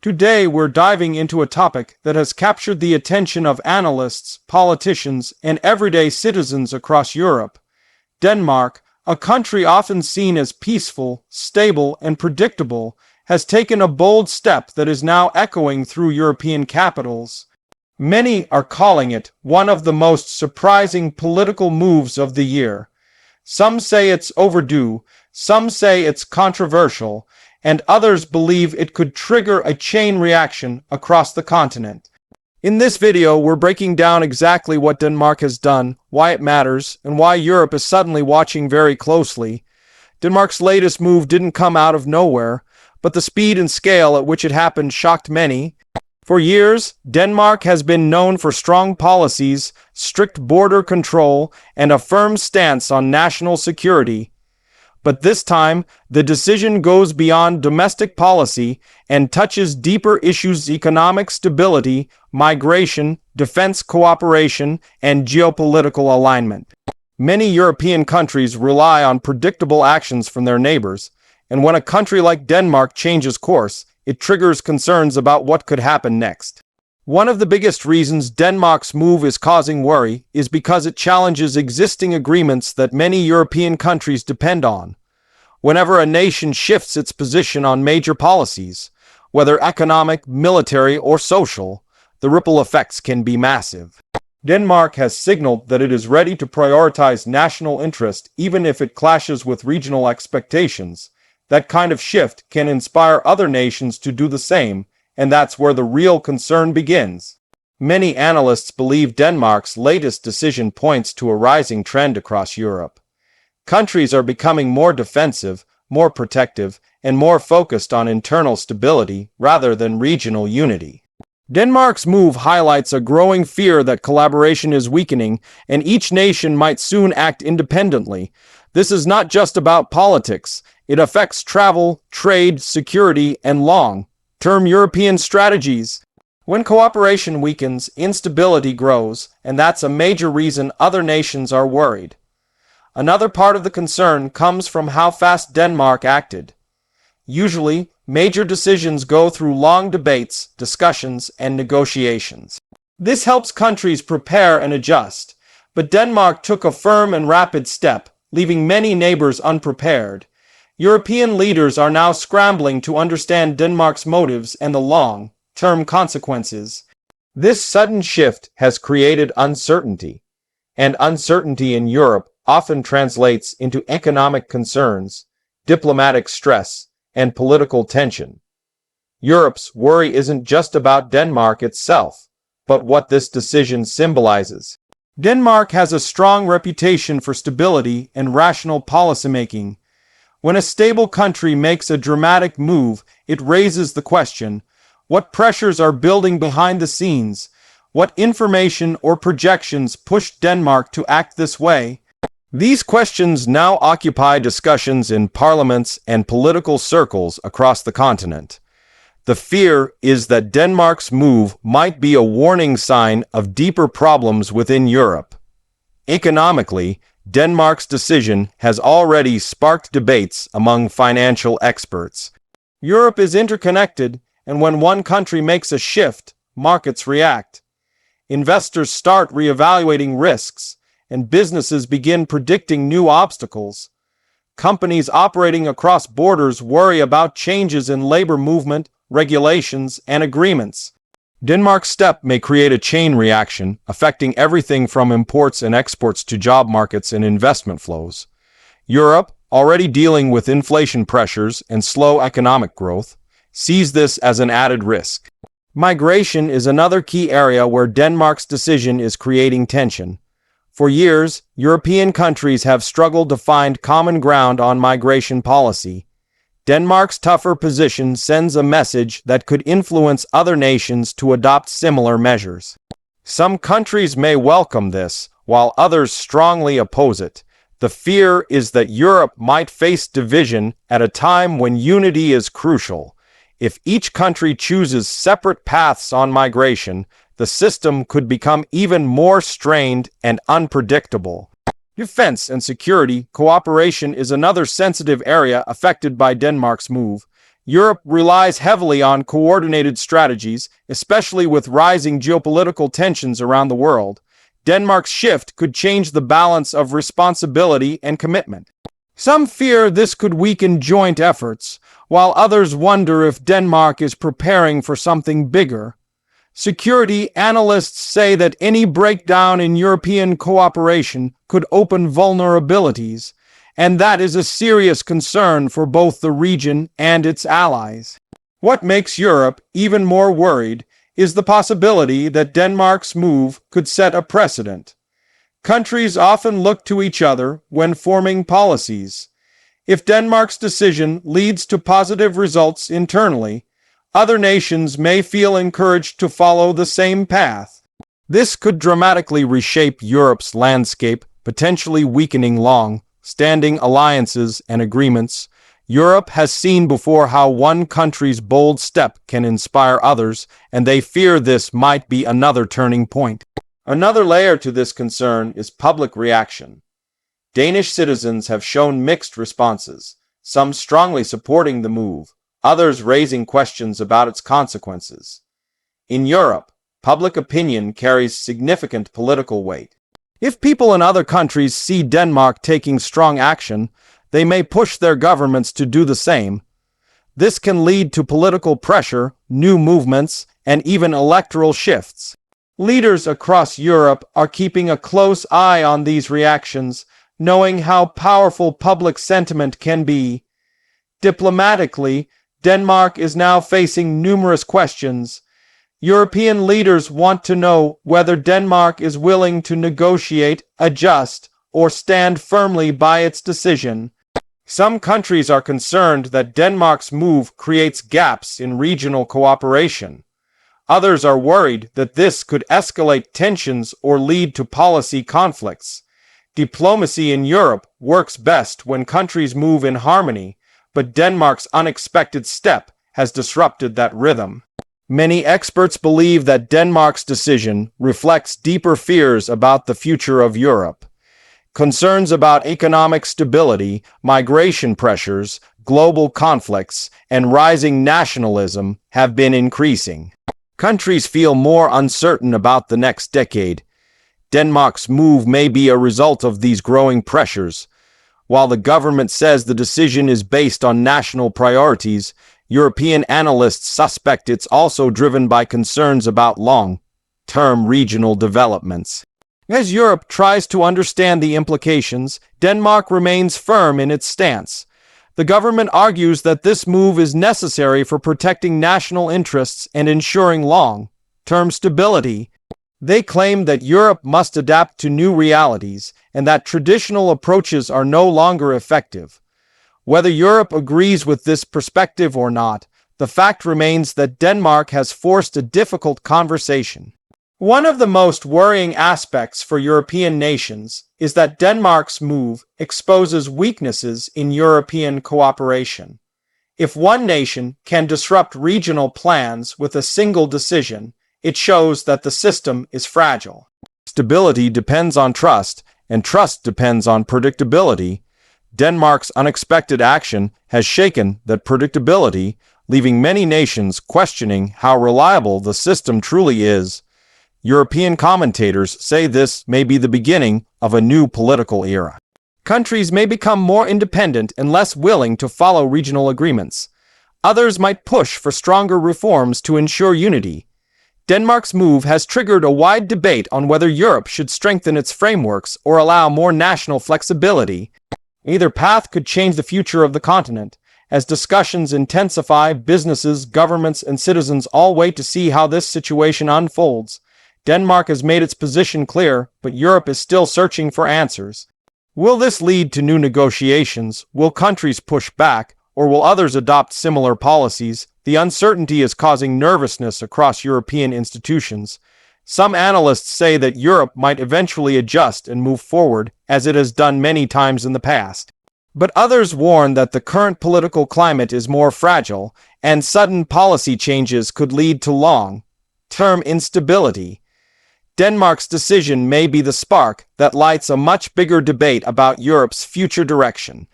Today, we're diving into a topic that has captured the attention of analysts, politicians, and everyday citizens across Europe. Denmark, a country often seen as peaceful, stable, and predictable, has taken a bold step that is now echoing through European capitals. Many are calling it one of the most surprising political moves of the year. Some say it's overdue, some say it's controversial, and others believe it could trigger a chain reaction across the continent. In this video, we're breaking down exactly what Denmark has done, why it matters, and why Europe is suddenly watching very closely. Denmark's latest move didn't come out of nowhere, but the speed and scale at which it happened shocked many. For years, Denmark has been known for strong policies, strict border control, and a firm stance on national security. But this time, the decision goes beyond domestic policy and touches deeper issues: economic stability, migration, defense cooperation, and geopolitical alignment. Many European countries rely on predictable actions from their neighbors, and when a country like Denmark changes course, it triggers concerns about what could happen next. One of the biggest reasons Denmark's move is causing worry is because it challenges existing agreements that many European countries depend on. Whenever a nation shifts its position on major policies, whether economic, military, or social, the ripple effects can be massive. Denmark has signaled that it is ready to prioritize national interest even if it clashes with regional expectations. That kind of shift can inspire other nations to do the same, and that's where the real concern begins. Many analysts believe Denmark's latest decision points to a rising trend across Europe. Countries are becoming more defensive, more protective, and more focused on internal stability rather than regional unity. Denmark's move highlights a growing fear that collaboration is weakening and each nation might soon act independently. This is not just about politics. It affects travel, trade, security, and long-term European strategies. When cooperation weakens, instability grows, and that's a major reason other nations are worried. Another part of the concern comes from how fast Denmark acted. Usually, major decisions go through long debates, discussions, and negotiations. This helps countries prepare and adjust, but Denmark took a firm and rapid step, leaving many neighbors unprepared. European leaders are now scrambling to understand Denmark's motives and the long-term consequences. This sudden shift has created uncertainty, and uncertainty in Europe often translates into economic concerns, diplomatic stress, and political tension. Europe's worry isn't just about Denmark itself, but what this decision symbolizes. Denmark has a strong reputation for stability and rational policymaking. When a stable country makes a dramatic move, it raises the question: what pressures are building behind the scenes? What information or projections pushed Denmark to act this way? These questions now occupy discussions in parliaments and political circles across the continent. The fear is that Denmark's move might be a warning sign of deeper problems within Europe. Economically, Denmark's decision has already sparked debates among financial experts. Europe is interconnected, and when one country makes a shift, markets react. Investors start reevaluating risks, and businesses begin predicting new obstacles. Companies operating across borders worry about changes in labor movement, regulations, and agreements. Denmark's step may create a chain reaction, affecting everything from imports and exports to job markets and investment flows. Europe, already dealing with inflation pressures and slow economic growth, sees this as an added risk. Migration is another key area where Denmark's decision is creating tension. For years, European countries have struggled to find common ground on migration policy. Denmark's tougher position sends a message that could influence other nations to adopt similar measures. Some countries may welcome this, while others strongly oppose it. The fear is that Europe might face division at a time when unity is crucial. If each country chooses separate paths on migration, the system could become even more strained and unpredictable. Defense and security cooperation is another sensitive area affected by Denmark's move. Europe relies heavily on coordinated strategies, especially with rising geopolitical tensions around the world. Denmark's shift could change the balance of responsibility and commitment. Some fear this could weaken joint efforts, while others wonder if Denmark is preparing for something bigger. Security analysts say that any breakdown in European cooperation could open vulnerabilities, and that is a serious concern for both the region and its allies. What makes Europe even more worried is the possibility that Denmark's move could set a precedent. Countries often look to each other when forming policies. If Denmark's decision leads to positive results internally, other nations may feel encouraged to follow the same path. This could dramatically reshape Europe's landscape, potentially weakening long-standing alliances and agreements. Europe has seen before how one country's bold step can inspire others, and they fear this might be another turning point. Another layer to this concern is public reaction. Danish citizens have shown mixed responses, some strongly supporting the move, others raising questions about its consequences. In Europe, public opinion carries significant political weight. If people in other countries see Denmark taking strong action, they may push their governments to do the same. This can lead to political pressure, new movements, and even electoral shifts. Leaders across Europe are keeping a close eye on these reactions, knowing how powerful public sentiment can be. Diplomatically, Denmark is now facing numerous questions. European leaders want to know whether Denmark is willing to negotiate, adjust, or stand firmly by its decision. Some countries are concerned that Denmark's move creates gaps in regional cooperation. Others are worried that this could escalate tensions or lead to policy conflicts. Diplomacy in Europe works best when countries move in harmony, but Denmark's unexpected step has disrupted that rhythm. Many experts believe that Denmark's decision reflects deeper fears about the future of Europe. Concerns about economic stability, migration pressures, global conflicts, and rising nationalism have been increasing. Countries feel more uncertain about the next decade. Denmark's move may be a result of these growing pressures. While the government says the decision is based on national priorities, European analysts suspect it's also driven by concerns about long-term regional developments. As Europe tries to understand the implications, Denmark remains firm in its stance. The government argues that this move is necessary for protecting national interests and ensuring long-term stability. They claim that Europe must adapt to new realities and that traditional approaches are no longer effective. Whether Europe agrees with this perspective or not, the fact remains that Denmark has forced a difficult conversation. One of the most worrying aspects for European nations is that Denmark's move exposes weaknesses in European cooperation. If one nation can disrupt regional plans with a single decision, it shows that the system is fragile. Stability depends on trust, and trust depends on predictability. Denmark's unexpected action has shaken that predictability, leaving many nations questioning how reliable the system truly is. European commentators say this may be the beginning of a new political era. Countries may become more independent and less willing to follow regional agreements. Others might push for stronger reforms to ensure unity. Denmark's move has triggered a wide debate on whether Europe should strengthen its frameworks or allow more national flexibility. Either path could change the future of the continent. As discussions intensify, businesses, governments, and citizens all wait to see how this situation unfolds. Denmark has made its position clear, but Europe is still searching for answers. Will this lead to new negotiations? Will countries push back, or will others adopt similar policies? The uncertainty is causing nervousness across European institutions. Some analysts say that Europe might eventually adjust and move forward, as it has done many times in the past. But others warn that the current political climate is more fragile, and sudden policy changes could lead to long-term instability. Denmark's decision may be the spark that lights a much bigger debate about Europe's future direction.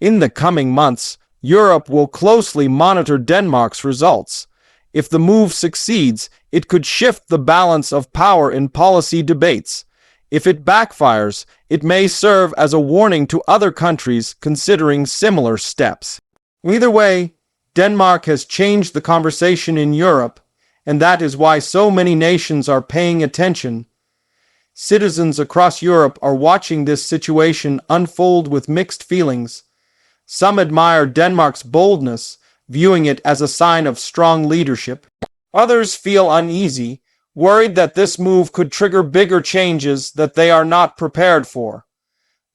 In the coming months, Europe will closely monitor Denmark's results. If the move succeeds, it could shift the balance of power in policy debates. If it backfires, it may serve as a warning to other countries considering similar steps. Either way, Denmark has changed the conversation in Europe, and that is why so many nations are paying attention. Citizens across Europe are watching this situation unfold with mixed feelings. Some admire Denmark's boldness, viewing it as a sign of strong leadership. Others feel uneasy, worried that this move could trigger bigger changes that they are not prepared for.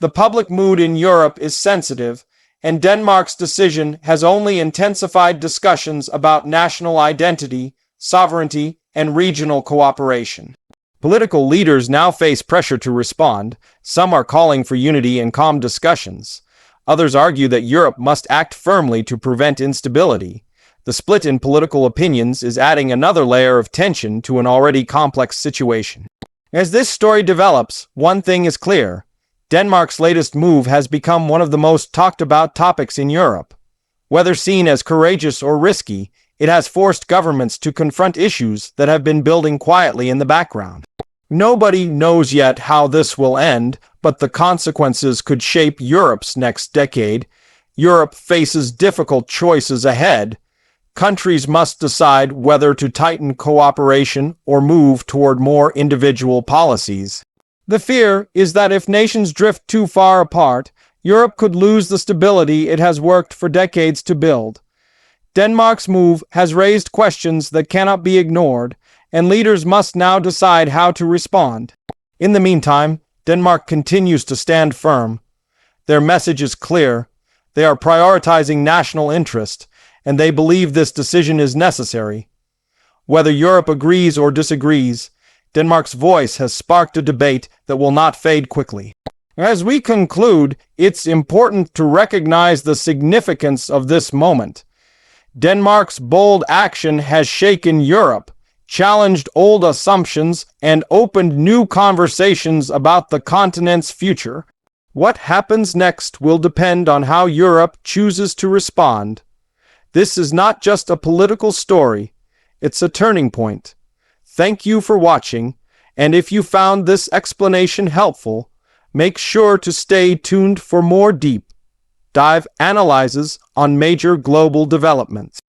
The public mood in Europe is sensitive, and Denmark's decision has only intensified discussions about national identity, sovereignty, and regional cooperation. Political leaders now face pressure to respond. Some are calling for unity and calm discussions. Others argue that Europe must act firmly to prevent instability. The split in political opinions is adding another layer of tension to an already complex situation. As this story develops, one thing is clear. Denmark's latest move has become one of the most talked about topics in Europe. Whether seen as courageous or risky, it has forced governments to confront issues that have been building quietly in the background. Nobody knows yet how this will end, but the consequences could shape Europe's next decade. Europe faces difficult choices ahead. Countries must decide whether to tighten cooperation or move toward more individual policies. The fear is that if nations drift too far apart, Europe could lose the stability it has worked for decades to build. Denmark's move has raised questions that cannot be ignored, and leaders must now decide how to respond. In the meantime, Denmark continues to stand firm. Their message is clear. They are prioritizing national interest, and they believe this decision is necessary. Whether Europe agrees or disagrees, Denmark's voice has sparked a debate that will not fade quickly. As we conclude, it's important to recognize the significance of this moment. Denmark's bold action has shaken Europe, challenged old assumptions, and opened new conversations about the continent's future. What happens next will depend on how Europe chooses to respond. This is not just a political story, it's a turning point. Thank you for watching, and if you found this explanation helpful, make sure to stay tuned for more deep dive analyses on major global developments.